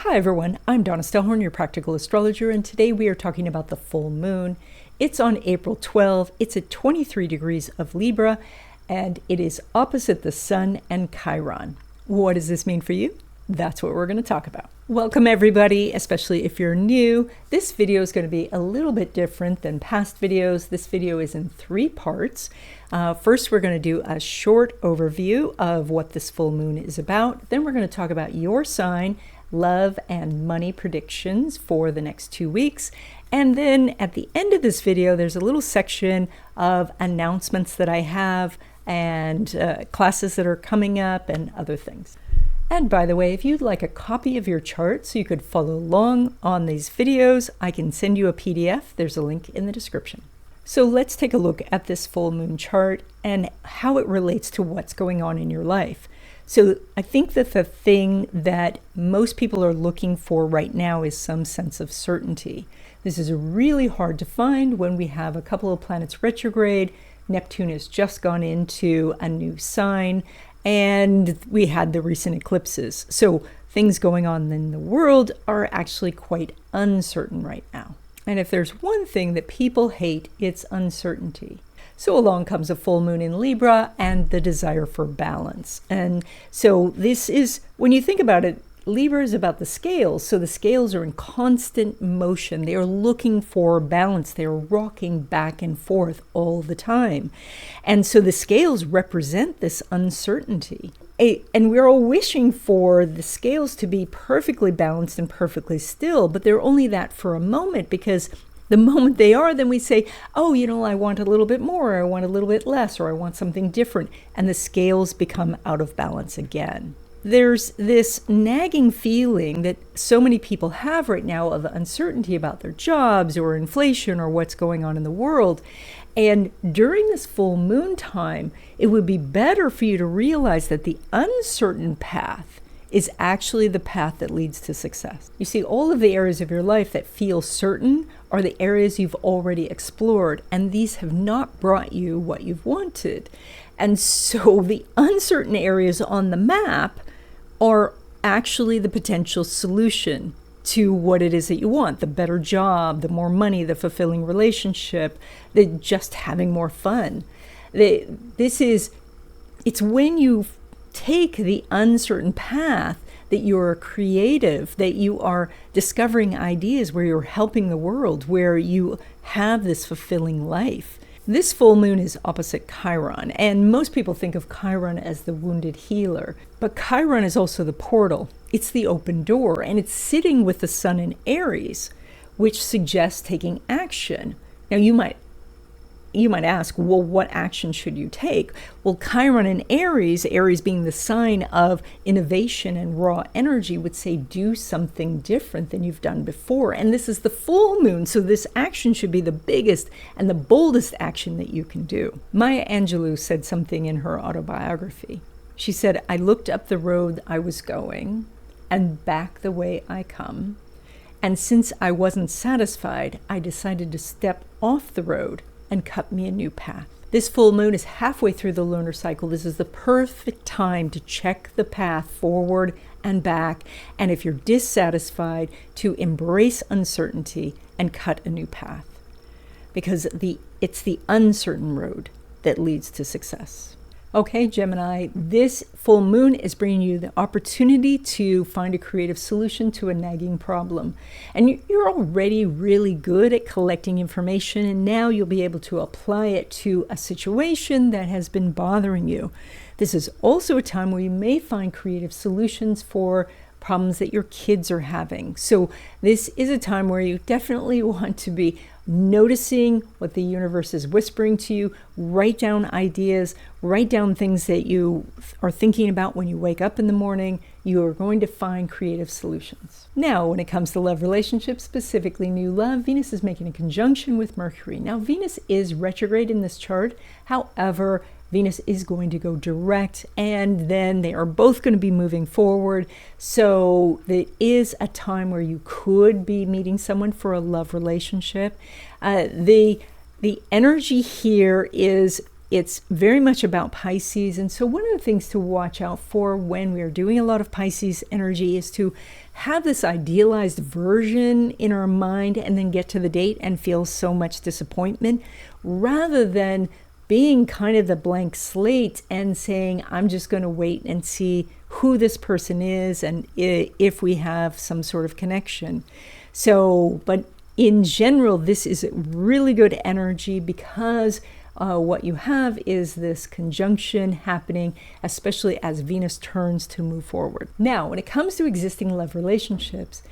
Hi everyone, I'm Donna Stellhorn, your practical astrologer, and today we are talking about the full moon. It's on April 12, it's at 23 degrees of Libra, and it is opposite the Sun and Chiron. What does this mean for you? That's what we're going to talk about. Welcome everybody, especially if you're new. This video is going to be a little bit different than past videos. This video is in 3 parts. First, we're going to do a short overview of what this full moon is about. Then we're going to talk about your sign, love and money predictions for the next 2 weeks. And then at the end of this video, there's a little section of announcements that I have and classes that are coming up and other things. And by the way, if you'd like a copy of your chart so you could follow along on these videos, I can send you a PDF. There's a link in the description. So let's take a look at this full moon chart and how it relates to what's going on in your life. So I think that the thing that most people are looking for right now is some sense of certainty. This is really hard to find when we have a couple of planets retrograde. Neptune has just gone into a new sign, and we had the recent eclipses. So things going on in the world are actually quite uncertain right now. And if there's one thing that people hate, it's uncertainty. So along comes a full moon in Libra and the desire for balance. And so this is, when you think about it, Libra is about the scales. So the scales are in constant motion. They are looking for balance. They are rocking back and forth all the time. And so the scales represent this uncertainty. And we're all wishing for the scales to be perfectly balanced and perfectly still, but they're only that for a moment, because the moment they are, then we say, oh, I want a little bit more, or I want a little bit less, or I want something different. And the scales become out of balance again. There's this nagging feeling that so many people have right now of uncertainty about their jobs or inflation or what's going on in the world. And during this full moon time, it would be better for you to realize that the uncertain path is actually the path that leads to success. You see, all of the areas of your life that feel certain are the areas you've already explored, and these have not brought you what you've wanted. And so the uncertain areas on the map are actually the potential solution to what it is that you want: the better job, the more money, the fulfilling relationship, the just having more fun. It's when you take the uncertain path that you're creative, that you are discovering ideas, where you're helping the world, where you have this fulfilling life. This full moon is opposite Chiron, and most people think of Chiron as the wounded healer. But Chiron is also the portal. It's the open door, and it's sitting with the Sun in Aries, which suggests taking action. Now you might ask, well, what action should you take? Well, Chiron in Aries, Aries being the sign of innovation and raw energy, would say do something different than you've done before. And this is the full moon, so this action should be the biggest and the boldest action that you can do. Maya Angelou said something in her autobiography. She said, I looked up the road I was going and back the way I come. And since I wasn't satisfied, I decided to step off the road and cut me a new path. This full moon is halfway through the lunar cycle. This is the perfect time to check the path forward and back, and if you're dissatisfied, to embrace uncertainty and cut a new path, because it's the uncertain road that leads to success. Okay, Gemini, this full moon is bringing you the opportunity to find a creative solution to a nagging problem. And you're already really good at collecting information, and now you'll be able to apply it to a situation that has been bothering you. This is also a time where you may find creative solutions for problems that your kids are having. So this is a time where you definitely want to be noticing what the universe is whispering to you. Write down ideas, write down things that you are thinking about when you wake up in the morning. You are going to find creative solutions. Now, when it comes to love relationships, specifically new love, Venus is making a conjunction with Mercury. Now, Venus is retrograde in this chart. However, Venus is going to go direct, and then they are both going to be moving forward. So it is a time where you could be meeting someone for a love relationship. The energy here is it's very much about Pisces. And so one of the things to watch out for when we are doing a lot of Pisces energy is to have this idealized version in our mind and then get to the date and feel so much disappointment, rather than being kind of the blank slate and saying, I'm just going to wait and see who this person is and if we have some sort of connection. So, but in general, this is really good energy because what you have is this conjunction happening, especially as Venus turns to move forward. Now, when it comes to existing love relationships,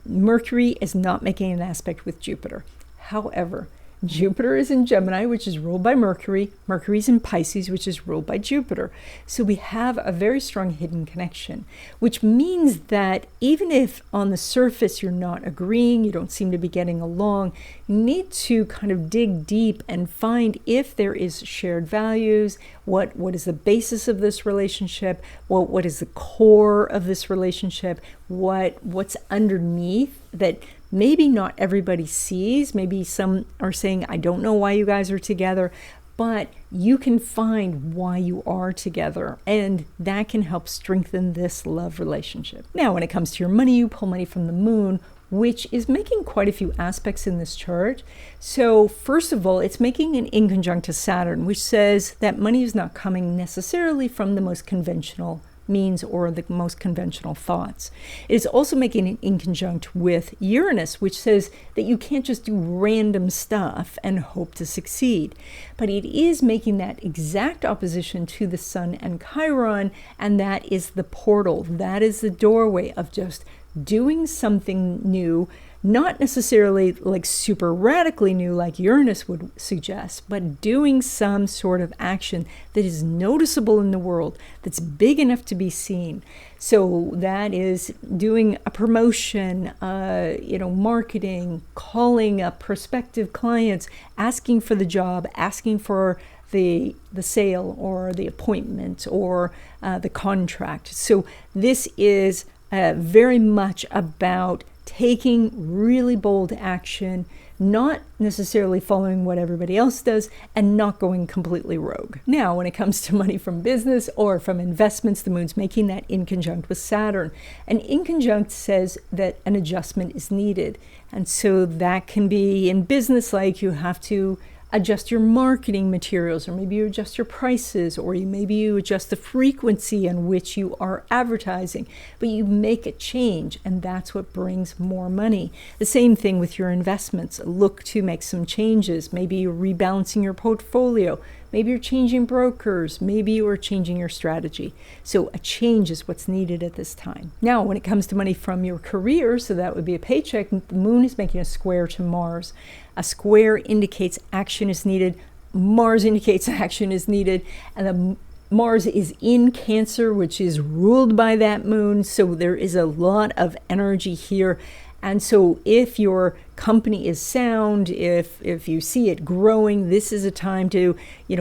Mercury is not making an aspect with Jupiter. However, Jupiter is in Gemini, which is ruled by Mercury. Mercury's in Pisces, which is ruled by Jupiter. So we have a very strong hidden connection, which means that even if on the surface you're not agreeing, you don't seem to be getting along, you need to kind of dig deep and find if there is shared values, what is the basis of this relationship, what is the core of this relationship, what's underneath that maybe not everybody sees. Maybe some are saying, I don't know why you guys are together, but you can find why you are together, and that can help strengthen this love relationship. Now, when it comes to your money, you pull money from the moon, which is making quite a few aspects in this chart. So first of all, it's making an inconjunct to Saturn, which says that money is not coming necessarily from the most conventional means or the most conventional thoughts. It is also making an inconjunct with Uranus, which says that you can't just do random stuff and hope to succeed. But it is making that exact opposition to the Sun and Chiron, and that is the portal. That is the doorway of just doing something new, not necessarily like super radically new like Uranus would suggest, but doing some sort of action that is noticeable in the world, that's big enough to be seen. So that is doing a promotion, marketing, calling up prospective clients, asking for the job, asking for the sale or the appointment or the contract. So this is very much about taking really bold action, not necessarily following what everybody else does, and not going completely rogue. Now, when it comes to money from business or from investments, the moon's making that inconjunct with Saturn. An inconjunct says that an adjustment is needed. And so that can be in business, like you have to adjust your marketing materials, or maybe you adjust your prices, or maybe you adjust the frequency in which you are advertising, but you make a change, and that's what brings more money. The same thing with your investments. Look to make some changes. Maybe you're rebalancing your portfolio. Maybe you're changing brokers. Maybe you are changing your strategy. So a change is what's needed at this time. Now, when it comes to money from your career, so that would be a paycheck, the moon is making a square to Mars. A square indicates action is needed. Mars indicates action is needed. And Mars is in Cancer, which is ruled by that moon. So there is a lot of energy here. And so if your company is sound, if you see it growing, this is a time to,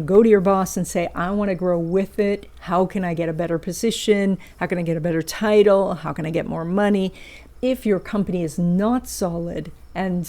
go to your boss and say, I want to grow with it. How can I get a better position? How can I get a better title? How can I get more money? If your company is not solid, and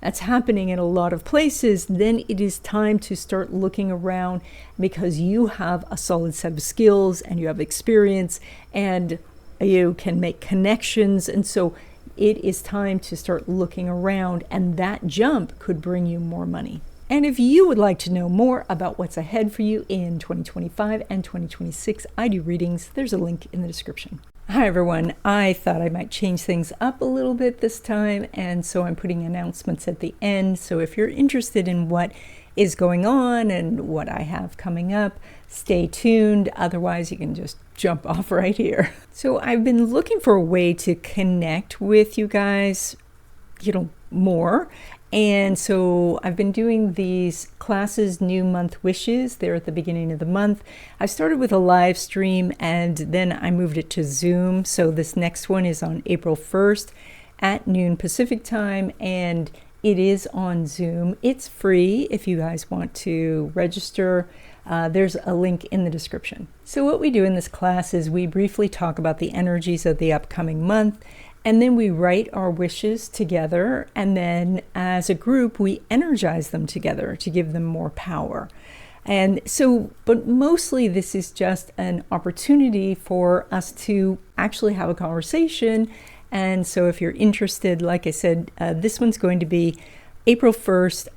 that's happening in a lot of places, then it is time to start looking around, because you have a solid set of skills and you have experience and you can make connections. And so it is time to start looking around, and that jump could bring you more money. And if you would like to know more about what's ahead for you in 2025 and 2026, I do readings. There's a link in the description. Hi everyone, I thought I might change things up a little bit this time, and so I'm putting announcements at the end. So if you're interested in what is going on and what I have coming up, stay tuned. Otherwise, you can just jump off right here. So I've been looking for a way to connect with you guys, more. And so I've been doing these classes, New Month Wishes. They're at the beginning of the month. I started with a live stream, and then I moved it to Zoom. So this next one is on April 1st at noon Pacific time, and it is on Zoom. It's free if you guys want to register. There's a link in the description. So what we do in this class is we briefly talk about the energies of the upcoming month, And then we write our wishes together, and then as a group, we energize them together to give them more power. And so, but mostly this is just an opportunity for us to actually have a conversation. And so if you're interested, like I said, this one's going to be April 1st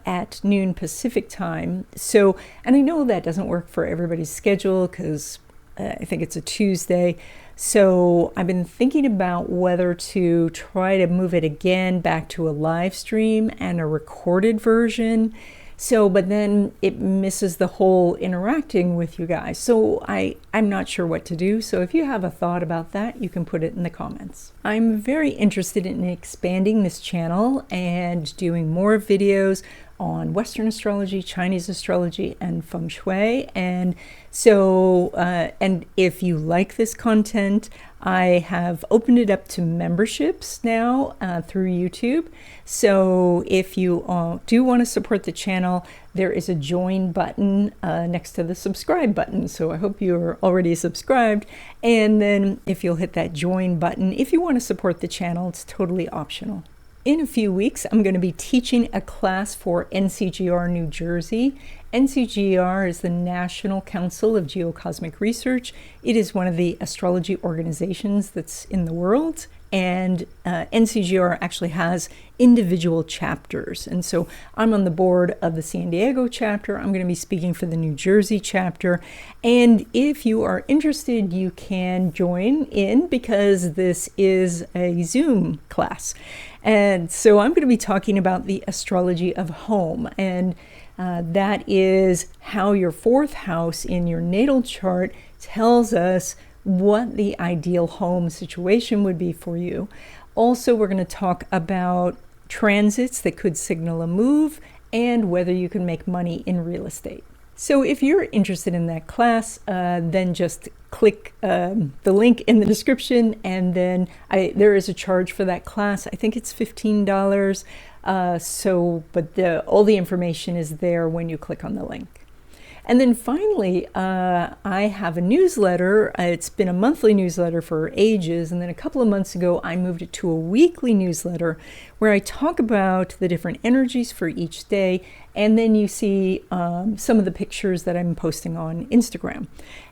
at noon Pacific time. So, and I know that doesn't work for everybody's schedule because I think it's a Tuesday. So I've been thinking about whether to try to move it again back to a live stream and a recorded version. So, but then it misses the whole interacting with you guys. So I'm not sure what to do. So if you have a thought about that, you can put it in the comments. I'm very interested in expanding this channel and doing more videos on Western astrology, Chinese astrology, and feng shui. And so, and if you like this content, I have opened it up to memberships now through YouTube. So if you do want to support the channel, there is a join button next to the subscribe button. So I hope you're already subscribed. And then if you'll hit that join button, if you want to support the channel, it's totally optional. In a few weeks, I'm going to be teaching a class for NCGR New Jersey. NCGR is the National Council of Geocosmic Research. It is one of the astrology organizations that's in the world, and NCGR actually has individual chapters. And so I'm on the board of the San Diego chapter. I'm going to be speaking for the New Jersey chapter. And if you are interested, you can join in because this is a Zoom class. And so I'm going to be talking about the astrology of home, and that is how your fourth house in your natal chart tells us what the ideal home situation would be for you. Also, we're going to talk about transits that could signal a move and whether you can make money in real estate. So if you're interested in that class, then just click the link in the description, and then there is a charge for that class. I think it's $15. But all the information is there when you click on the link. And then finally, I have a newsletter. It's been a monthly newsletter for ages. And then a couple of months ago, I moved it to a weekly newsletter where I talk about the different energies for each day. And then you see some of the pictures that I'm posting on Instagram.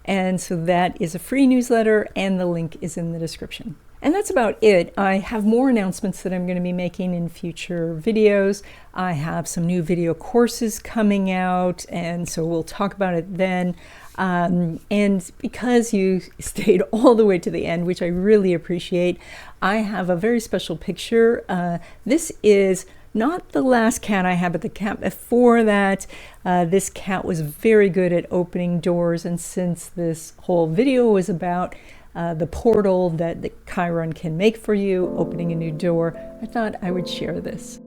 And so that is a free newsletter, and the link is in the description. And that's about it. I have more announcements that I'm going to be making in future videos. I have some new video courses coming out, and so we'll talk about it then. And because you stayed all the way to the end, which I really appreciate, I have a very special picture. This is not the last cat I had, but the cat before that. This cat was very good at opening doors, and since this whole video was about the portal that the Chiron can make for you, opening a new door, I thought I would share this.